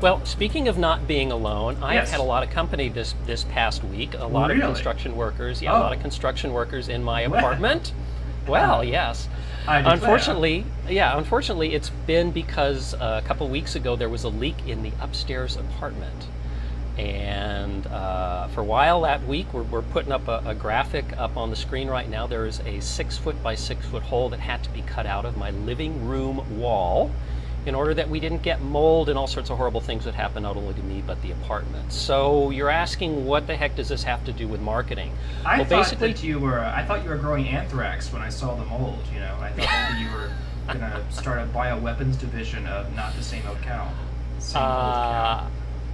Well, speaking of not being alone, I have Yes. had a lot of company this past week. A lot of Really? construction workers. Yeah, a Oh. lot of construction workers in my Wow. apartment. Well, yes. I declare. Unfortunately, it's been because a couple weeks ago there was a leak in the upstairs apartment. And for a while that week, we're putting up a graphic up on the screen right now. There is a 6-foot by 6-foot hole that had to be cut out of my living room wall in order that we didn't get mold and all sorts of horrible things that happen not only to me but the apartment. So you're asking, what the heck does this have to do with marketing? I thought you were growing anthrax when I saw the mold. You know, I thought maybe you were gonna start a bioweapons division of Not the Same Old Cow. Same old cow.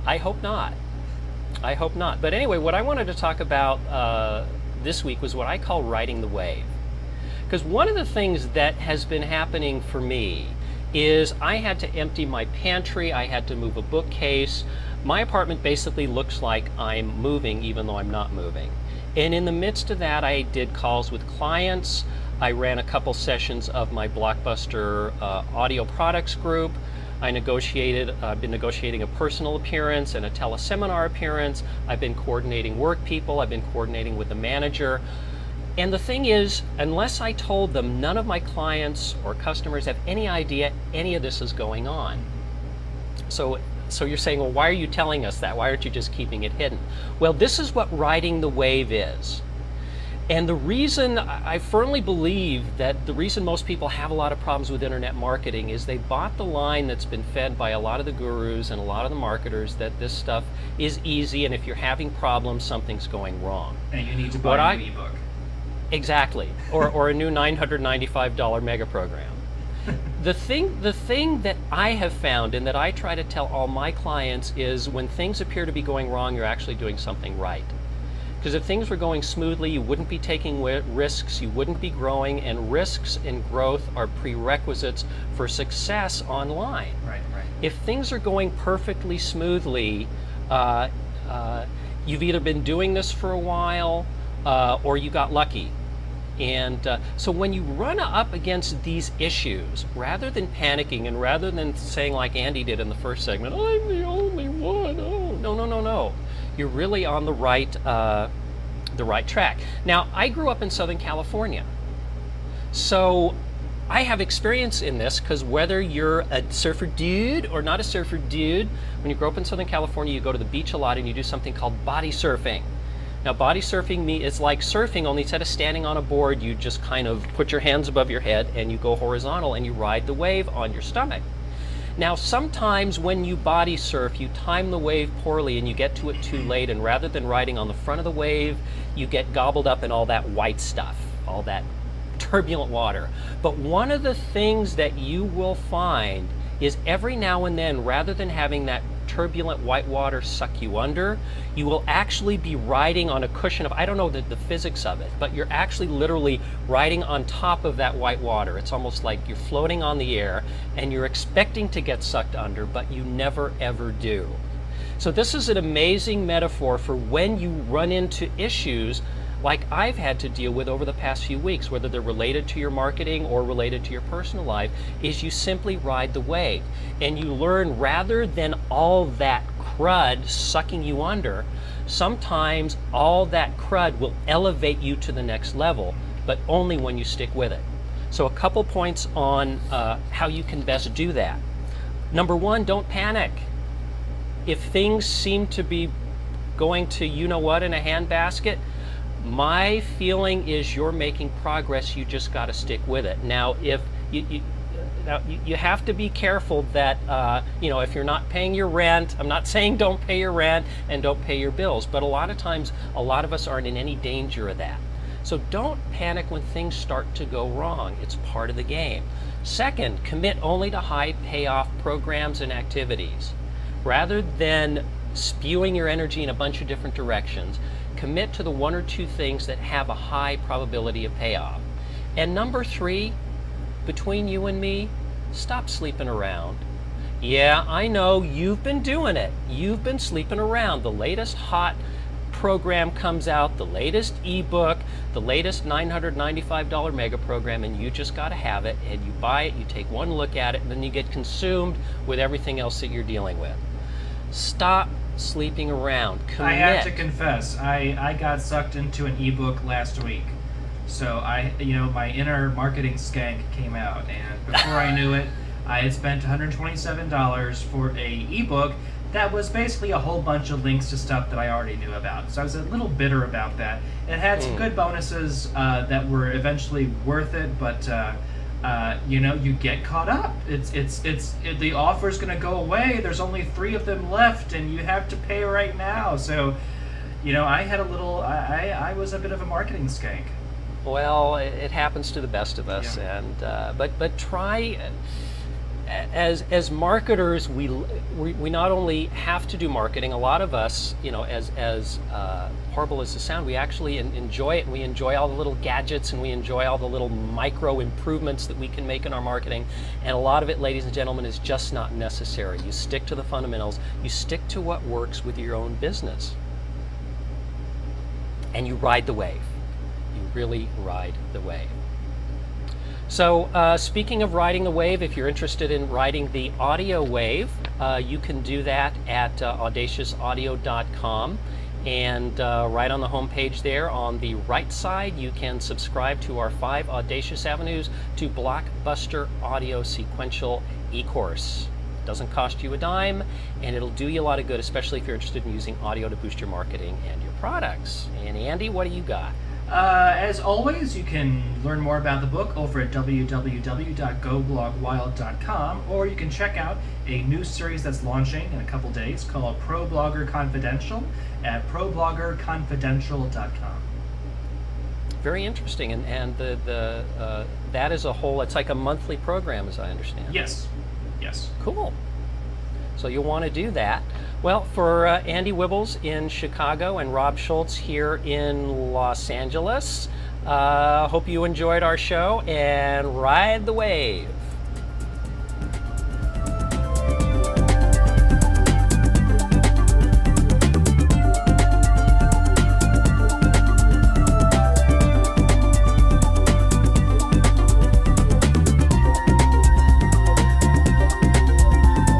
I hope not. I hope not. But anyway, what I wanted to talk about this week was what I call riding the wave. Because one of the things that has been happening for me is I had to empty my pantry, I had to move a bookcase. My apartment basically looks like I'm moving even though I'm not moving. And in the midst of that, I did calls with clients. I ran a couple sessions of my Blockbuster audio products group. I've been negotiating a personal appearance and a teleseminar appearance. I've been coordinating work people. I've been coordinating with the manager. And the thing is, unless I told them, none of my clients or customers have any idea any of this is going on. So you're saying, well, why are you telling us that? Why aren't you just keeping it hidden? Well, this is what riding the wave is. And the reason, I firmly believe that the reason most people have a lot of problems with internet marketing is they bought the line that's been fed by a lot of the gurus and a lot of the marketers that this stuff is easy, and if you're having problems, something's going wrong. And you need to buy a new ebook. Exactly, or a new $995 mega program. The thing that I have found and that I try to tell all my clients is when things appear to be going wrong, you're actually doing something right. Because if things were going smoothly, you wouldn't be taking risks, you wouldn't be growing, and risks and growth are prerequisites for success online. Right. If things are going perfectly smoothly, you've either been doing this for a while or you got lucky. And so when you run up against these issues, rather than panicking and rather than saying like Andy did in the first segment, I'm the only one, oh, no. You're really on the right track. Now, I grew up in Southern California. So I have experience in this because whether you're a surfer dude or not a surfer dude, when you grow up in Southern California, you go to the beach a lot and you do something called body surfing. Now, body surfing is like surfing, only instead of standing on a board, you just kind of put your hands above your head and you go horizontal and you ride the wave on your stomach. Now, sometimes when you body surf, you time the wave poorly and you get to it too late, and rather than riding on the front of the wave, you get gobbled up in all that white stuff, all that turbulent water. But one of the things that you will find is every now and then, rather than having that turbulent white water suck you under, you will actually be riding on a cushion of, I don't know the physics of it, but you're actually literally riding on top of that white water. It's almost like you're floating on the air and you're expecting to get sucked under, but you never ever do. So this is an amazing metaphor for when you run into issues like I've had to deal with over the past few weeks, whether they're related to your marketing or related to your personal life, is you simply ride the wave. And you learn, rather than all that crud sucking you under, sometimes all that crud will elevate you to the next level, but only when you stick with it. So a couple points on how you can best do that. Number one, don't panic. If things seem to be going to you-know-what in a handbasket, my feeling is you're making progress, you just got to stick with it. Now, if you have to be careful that, if you're not paying your rent, I'm not saying don't pay your rent and don't pay your bills, but a lot of times, a lot of us aren't in any danger of that. So don't panic when things start to go wrong. It's part of the game. Second, commit only to high payoff programs and activities. Rather than spewing your energy in a bunch of different directions, commit to the one or two things that have a high probability of payoff. And number three, between you and me, stop sleeping around. Yeah, I know, you've been doing it. You've been sleeping around. The latest hot program comes out, the latest ebook, the latest $995 mega program, and you just got to have it, and you buy it, you take one look at it, and then you get consumed with everything else that you're dealing with. Stop sleeping around. Commit. I have to confess, I got sucked into an ebook last week. So my inner marketing skank came out, and before I knew it, I had spent $127 for a ebook that was basically a whole bunch of links to stuff that I already knew about. So I was a little bitter about that. It had some good bonuses that were eventually worth it, but you get caught up. The offer's going to go away. There's only 3 of them left, and you have to pay right now. So, I had a little. I was a bit of a marketing skank. Well, it happens to the best of us, Yeah. and but try. As marketers, we not only have to do marketing. A lot of us, as horrible as it sounds, we actually enjoy it, and we enjoy all the little gadgets, and we enjoy all the little micro improvements that we can make in our marketing. And a lot of it, ladies and gentlemen, is just not necessary. You stick to the fundamentals. You stick to what works with your own business, and you ride the wave. You really ride the wave. So speaking of riding the wave, if you're interested in riding the audio wave, you can do that at audaciousaudio.com. And right on the home page there, on the right side, you can subscribe to our 5 Audacious Avenues to Blockbuster Audio Sequential e-course. Doesn't cost you a dime, and it'll do you a lot of good, especially if you're interested in using audio to boost your marketing and your products. And Andy, what do you got? As always, you can learn more about the book over at www.goblogwild.com, or you can check out a new series that's launching in a couple days called Pro Blogger Confidential at probloggerconfidential.com. Very interesting, and that is a whole. It's like a monthly program, as I understand. Yes. Cool. So you'll want to do that. Well, for Andy Wibbles in Chicago and Rob Schultz here in Los Angeles, hope you enjoyed our show, and ride the wave.